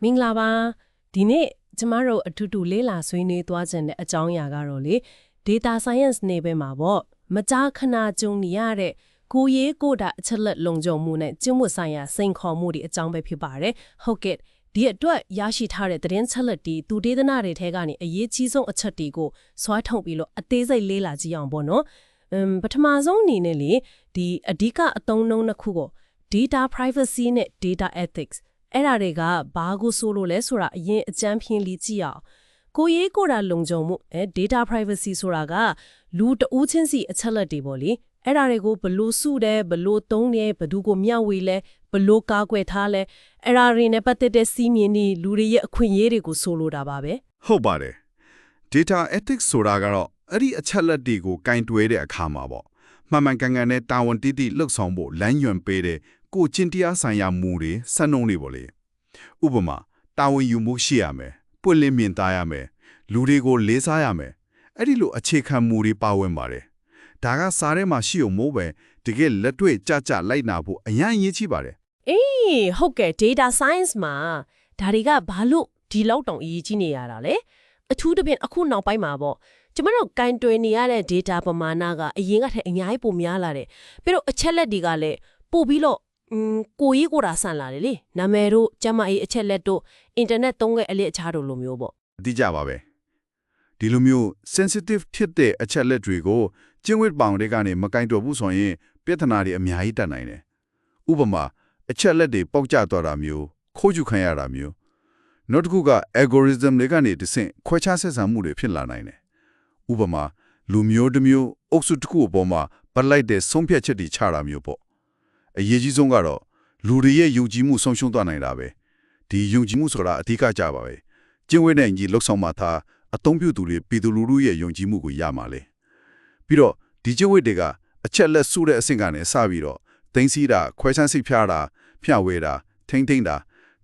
မင်္ဂလာပါဒီနေ့ကျမတို့အထူးတူလေးလာဆွေးနွေးသွားခြင်းတဲ့အကြောင်းအရာကတော့လေ data science နေပဲမှာပေါ့မကြာခဏကြုံနေရတဲ့ကိုရေးကိုတာအချက်လက်လုံခြုံမှုနဲ့ကျင့်ဝတ်ဆိုင်ရာစိန်ခေါ်မှုတွေအကြောင်းပဲဖြစ်ပါတယ်ဟုတ်ကဲ့ဒီအတွက်ရရှိထားတဲ့သတင်းချက်လက်တွေသူဒေသနာတွေထဲကနေအရေးကြီးဆုံးအချက်တွေကိုစွာထုတ်ပြီးလို့အသေးစိတ်လေးလာကြည့်အောင်ပေါ့နော်ပထမဆုံးအနေနဲ့လေဒီအဓိကအသုံးနှုန်းတစ်ခုကို data privacy နဲ့ data ethics အဲ့ဒါတွေကဘာကိုဆိုလို့လဲဆိုတာအရင်အကြမ်းဖျင်းလေးကြည့်အောင်ကိုရေးကိုတာလုံခြုံမှုdata privacy ဆိုတာကလူတဦးချင်းစီအချက်လက်တွေပေါ့လေအဲ့ဒါတွေကိုဘလို့စုတယ်ဘလို့သုံးတယ်ဘသူကိုမျှဝေလဲဘလို့ကာကွယ်ထားလဲအဲ့ဒါတွေနဲ့ပတ်သက်တဲ့စီးမြင်တွေလူတွေရဲ့အခွင့်အရေးတွေကိုဆိုလိုတာပါပဲဟုတ်ပါတယ် data ethics ဆိုတာကတော့အဲ့ဒီအချက်လက်တွေကိုကင်တွဲတဲ့အခါမှာပေါ့မှန်မှန်ကန်ကန်နဲ့တာဝန်တည်တည်လှုပ်ဆောင်ဖို့လမ်းညွှန်ပေးတဲ့ကိုကျင့်တရားဆိုင်ရာမူတွေစံနှုန်းတွေပေါ့လေဥပမာတာဝန်ယူမှုရှိရမယ်ပွင့်လင်းမြင်သားရမယ်လူတွေကိုလေးစားရမယ်အဲ့ဒီလိုအခြေခံမူတွေပါဝင်ပါတယ်ဒါကစားထဲမှာရှိုံမို့ပဲတကယ်လက်တွေ့ကြကြလိုက်နာဖို့အရင်အရေးကြီးပါတယ်အေးဟုတ်ကဲ့ data science မှာဒါတွေကဘာလို့ဒီလောက်တောင်အရေးကြီးနေရတာလဲအထူးသဖြင့်အခုနောက်ပိုင်းမှာပေါ့ကျမတို့ကင်တွယ်နေရတဲ့ data ပမာဏကအရင်ကထက်အများကြီးပိုများလာတယ်ပြီးတော့အချက်လက်တွေကလည်းပို့ပြီးတော့ကိုရေးကိုတာဆန်လာတယ်လေနာမည်တို့ကျမအေးအချက်လက်တို့အင်တာနက်သုံးခဲ့အလေးအချားတို့လိုမျိုးပေါ့အတိအကျပါပဲဒီလိုမျိုး sensitive ဖြစ်တဲ့အချက်လက်တွေကိုကျင့်ဝတ်ပေါင်တွေကနေမကင်တော်ဘူးဆိုရင်ပြဿနာတွေအများကြီးတက်နိုင်တယ်ဥပမာအချက်လက်တွေပေါက်ကျသွားတာမျိုးခိုးယူခံရတာမျိုးနောက်တစ်ခုက algorithm တွေကနေတဆင့်ခွဲခြားဆက်ဆံမှုတွေဖြစ်လာနိုင်တယ်ဥပမာလူမျိုးတစ်မျိုးအုပ်စုတစ်ခုအပေါ်မှာပတ်လိုက်တဲ့ဆုံးဖြတ်ချက်တွေချတာမျိုးပေါ့အရေးကြီးဆုံးကတော့လူတွေရဲ့ယုံကြည်မှုဆုံးရှုံးသွားနိုင်တာပဲဒီယုံကြည်မှုဆိုတာအဓိကကြပါပဲကျင့်ဝတ်နဲ့ညီလှုပ်ဆောင်မှသာအသုံးပြုသူတွေပြည်သူလူထုရဲ့ယုံကြည်မှုကိုရမှာလေပြီးတော့ဒီကျင့်ဝတ်တွေကအချက်လက်စုတဲ့အဆင့်ကနေစပြီးတော့သိသိတာခွဲခြမ်းစိတ်ဖြားတာဖြန့်ဝေတာထိမ့်သိမ့်တာ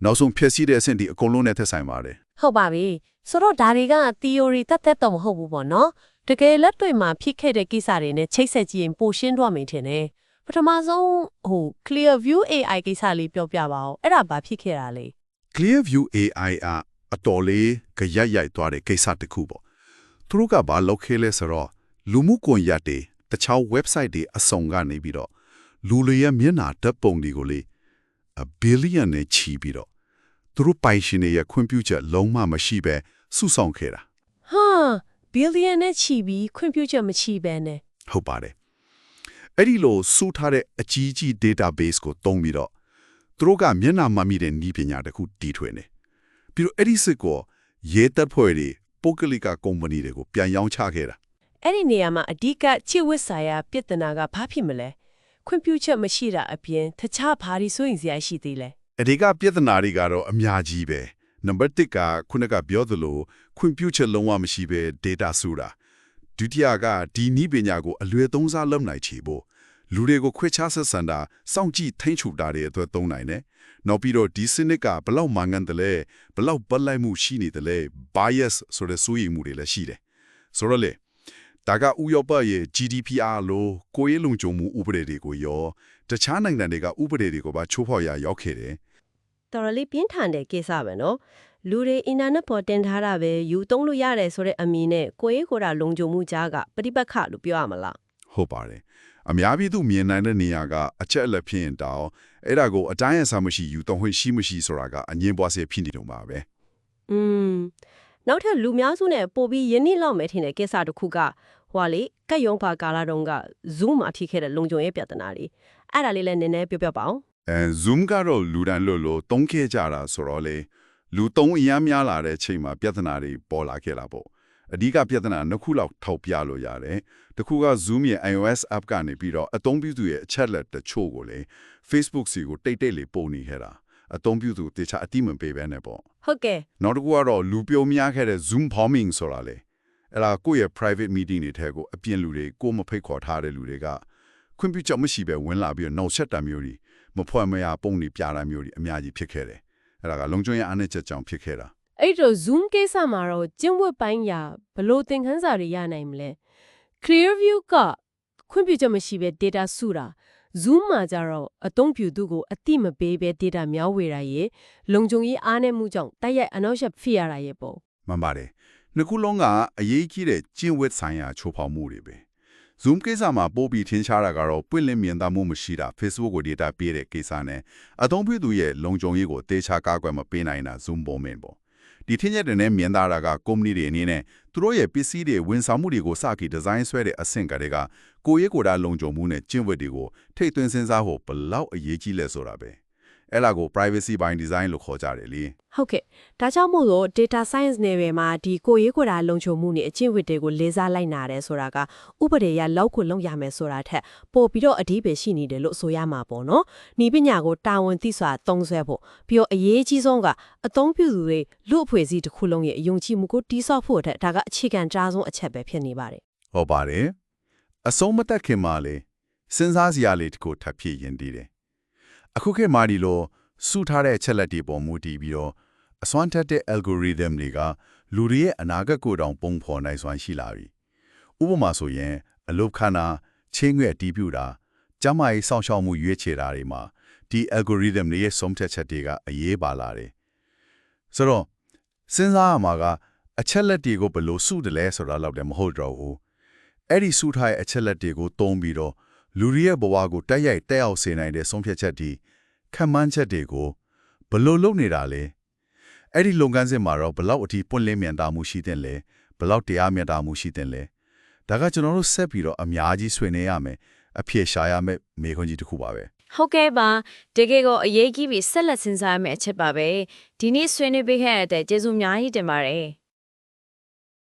နောက်ဆုံးဖြစ်စီတဲ့အဆင့်ဒီအကုန်လုံးနဲ့သက်ဆိုင်ပါတယ်ဟုတ်ပါပြီဆိုတော့ဒါတွေက theory တက်တော့မဟုတ်ဘူးပေါ့နော်တကယ်လက်တွေ့မှာဖြစ်ခဲ့တဲ့ကိစ္စတွေနဲ့ချိတ်ဆက်ကြည့်ရင်ပိုရှင်းတော့မယ်ထင်တယ်ပထမဆုံးClearview AI ကိစ္စလေးပြောပြပါဦးအဲ့ဒါဘာဖြစ်ခဲ့တာလဲ Clearview AI အတော်လေးကြရိုက်သွားတဲ့ကိစ္စတစ်ခုပေါ့သူတို့ကဘာလုပ်ခဲ့လဲဆိုတော့လူမှုကွန်ရက်တွေတခြား website တွေအစုံကနေပြီးတော့လူတွေရဲ့မျက်နှာဓာတ်ပုံတွေကိုလေbillion နဲ့ချီပြီးတော့သူတို့ပိုင်ရှင်တွေရဲ့ခွင့်ပြုချက်လုံးဝမရှိပဲစုဆောင်ခဲ့တာဟာ billion နဲ့ချီပြီးခွင့်ပြုချက်မရှိပဲနဲ့ဟုတ်ပါတယ်အဲ့ဒီလိုစုထားတဲ့အကြီးကြီး database ကိုသုံးပြီးတော့သူတို့ကမျက်နှာမှတ်မိတဲ့နည်းပညာတစ်ခုတီထွင်တယ်ပြီးတော့အဲ့ဒီစစ်ကိုရဲတပ်ဖွဲ့တွေပုဂ္ဂလိကကုမ္ပဏီတွေကိုပြန်ရောင်းချခဲ့တာအဲ့ဒီနေရာမှာအဓိကချစ်ဝတ်ဆိုင်ရာပြဿနာကဘာဖြစ်မလဲခွင့်ပြုချက်မရှိတာအပြင်တခြားဘာတွေစိုးရင်စရာရှိသေးလဲအဓိကပြဿနာတွေကတော့အများကြီးပဲနံပါတ်1ကခုနကပြောသလိုခွင့်ပြုချက်လုံးဝမရှိပဲ data စုတာဒုတိယကဒီနည်းပညာကိုအလွယ်သုံးစားလုပ်နိုင်ချေဖို့လူတွေကိုခွဲခြားဆက်ဆံတာစောင့်ကြည့်ထိန်းချုပ်တာတွေအတွက်သုံးနိုင်တယ်နောက်ပြီးတော့ဒီစနစ်ကဘလောက်မှန်ကန်တယ်လဲဘလောက်ပတ်လိုက်မှုရှိနေတယ်လဲ bias ဆိုတဲ့စိုးရိမ်မှုတွေလည်းရှိတယ်ဆိုတော့လေဒါကဥရောပရဲ့ GDPR လို့ကိုယ်ရေးလုံခြုံမှုဥပဒေတွေကိုရောတခြားနိုင်ငံတွေကဥပဒေတွေကိုပါချိုးဖောက်ရရောက်ခဲ့တယ်တော်တော်လေးပြင်းထန်တဲ့ကိစ္စပဲနော်လူတွေအင်တာနက်ပေါ်တင်ထားတာပဲယူသုံးလို့ရတယ်ဆိုတဲ့အမည်နဲ့ကိုယ်ရေးကိုယ်တာလုံခြုံမှုကြားကပဋိပက္ခလို့ပြောရမလားဟုတ်ပါတယ်အများပြည်သူမြင်နိုင်တဲ့နေရာကအချက်အလက်ဖြစ်ရင်တောင်အဲ့ဒါကိုအတိုင်းအဆမရှိယူသုံးခွင့်ရှိမရှိဆိုတာကအငြင်းပွားစေဖြစ်နေတော့မှာပဲနောက်ထပ်လူများစုနဲ့ပို့ပြီးယင်းနှိလောက်မယ်ထင်တဲ့ကိစ္စတစ်ခုကဟွာလေကက်ရုံပါကာလာတုန်းက Zoom မှာထိခဲ့တဲ့လုံခြုံရေးပြဿနာတွေအဲ့ဒါလေးလည်းနည်းနည်းပြောပြပါအောင်Zoom ကတော့လူတန်းလို့သုံးခဲ့ကြတာဆိုတော့လေလူသုံးအများများလာတဲ့ချိန်မှာပြဿနာတွေပေါ်လာခဲ့တာပေါ့အဓိကပြဿနာနှစ်ခုလောက်ထောက်ပြလို့ရတယ်တစ်ခုက Zoom ရဲ့ iOS app ကနေပြီးတော့အသုံးပြုသူရဲ့အချက်လက်တချို့ကိုလေ Facebook စီကိုတိတ်လေးပို့နေခဲ့တာအသုံးပြုသူတခြားအတိမပေးဘဲနဲ့ပေါ့ဟုတ်ကဲ့နောက်တစ်ခုကတော့လူပြုံများခဲ့တဲ့ Zoom bombing ဆိုတာလေအဲ့ဒါကိုယ့်ရဲ့ private meeting တွေထဲကိုအပြင်လူတွေကိုမဖိတ်ခေါ်ထားတဲ့လူတွေကခွင့်ပြုချက်မရှိပဲဝင်လာပြီးတော့နှောက်ယှက်တာမျိုးတွေမဖွဲ့မရပုံတွေပြတာမျိုးတွေအများကြီးဖြစ်ခဲ့တယ်အဲ့ဒါကလုံခြုံရေးအားနည်းချက်ကြောင့်ဖြစ်ခဲ့တာအဲ့တော့ Zoom ကိစ္စမှာတော့ကျင့်ဝတ်ပိုင်းရာဘလို့သင်ခန်းစာတွေရနိုင်မလဲ Clearview ကခွင့်ပြုချက်မရှိပဲ data စုတာ Zoom မှာကြတော့အသုံးပြုသူကိုအတိမပေးဘဲ data မျောဝေတာရဲ့လုံခြုံရေးအားနည်းမှုကြောင့်တိုက်ရိုက်အနောက်ရှက်ဖြစ်ရတာရဲ့ပေါ့ မှန်ပါတယ်နှစ်ခုလုံးကအရေးကြီးတဲ့ကျင့်ဝတ်ဆိုင်ရာချိုးဖောက်မှုတွေပဲ Zoom ကိစ္စမှာပို့ပြီးထင်ရှားတာကတော့ပွင့်လင်းမြင်သာမှုမရှိတာ Facebook ကို data ပေးတဲ့ကိစ္စနဲ့အသုံးပြုသူရဲ့လုံခြုံရေးကိုတေချာကာကွယ်မပေးနိုင်တာ Zoom ပေါ်မှာပေါ့ဒီထင်ရက်တွေနဲ့မြင်သာတာကကုမ္ပဏီတွေအနေနဲ့သူတို့ရဲ့ပစ္စည်းတွေဝန်ဆောင်မှုတွေကိုစပြီးဒီဇိုင်းဆွဲတဲ့အဆင့်ကတည်းကကိုယ့်ရဲ့ကိုယ်တာလုံခြုံမှုနဲ့ကျင့်ဝတ်တွေကိုထိတ်သွင်းစဉ်းစားဖို့ဘလောက်အရေးကြီးလဲဆိုတာပဲအဲ့လာကို privacy by design လို့ခေါ်ကြတယ်လေ ဟုတ်ကဲ့ဒါကြောင့်မို့လို့ data science နယ်ပယ်မှာဒီကိုရေးကိုယ်တာလုံခြုံမှုနဲ့အချင်းဝတ်တွေကိုလေးစားလိုက်နာတယ်ဆိုတာကဥပဒေရလောက်ကိုလုံရမယ်ဆိုတာထက်ပို့ပြီးတော့အဓိပ္ပာယ်ရှိနေတယ်လို့ဆိုရမှာပေါ့နော်။ဤပညာကိုတာဝန်သိစွာသုံးစွဲဖို့ပြီးတော့အရေးကြီးဆုံးကအသုံးပြုသူတွေလူအဖွဲ့အစည်းတစ်ခုလုံးရဲ့အယုံကြည်မှုကိုတိစောက်ဖို့အတွက်ဒါကအခြေခံကြားဆုံးအချက်ပဲဖြစ်နေပါတယ် ဟုတ်ပါတယ်အဆုံးမတက်ခင်မှာလေစဉ်းစားစရာလေးတစ်ခုထပ်ဖြစ်ရင်တည်တယ်အခုခေတ်မှာဒီလိုစုထားတဲ့အချက်လက်တွေပေါ်မူတည်ပြီးတော့အစွမ်းထက်တဲ့ algorithm တွေကလူတွေရဲ့အနာဂတ်ကိုတောင်ပုံဖော်နိုင်စွမ်းရှိလာပြီဥပမာဆိုရင်အလုတ်ခန္ဓာချင်းငွေ့တီးပြူတာကျမကြီးစောင့်ရှောက်မှုရွေးချယ်တာတွေမှာဒီ algorithm တွေရဲ့ဆုံးဖြတ်ချက်တွေကအရေးပါလာတယ်ဆိုတော့စဉ်းစားရမှာကအချက်လက်တွေကိုဘယ်လိုစုတယ်လဲဆိုတာတော့လည်းမဟုတ်တော့ဘူးအဲ့ဒီစုထားတဲ့အချက်လက်တွေကိုသုံးပြီးတော့လူတွေရဲ့ဘဝကိုတိုက်ရိုက်တက်ရောက်စေနိုင်တဲ့ဆုံးဖြတ်ချက်တွေခံမှန်းချက်တွေကိုဘယ်လိုလုပ်နေတာလဲအဲ့ဒီလုပ်ငန်းစဉ်မှာတော့ဘယ်လောက်အထိပွင့်လင်းမြင်သာမှုရှိတဲ့လဲဘယ်လောက်တရားမျှတမှုရှိတဲ့လဲဒါကကျွန်တော်တို့ဆက်ပြီးတော့အများကြီးဆွေးနွေးရမယ်အဖြေရှာရမယ်မေးခွန်းကြီးတစ်ခုပါပဲ ဟုတ်ကဲ့ပါတကယ်ကိုအရေးကြီးပြီးဆက်လက်စဉ်းစားရမယ့်အချက်ပါပဲဒီနေ့ဆွေးနွေးပေးခဲ့တဲ့ကျေးဇူးအများကြီးတင်ပါတယ်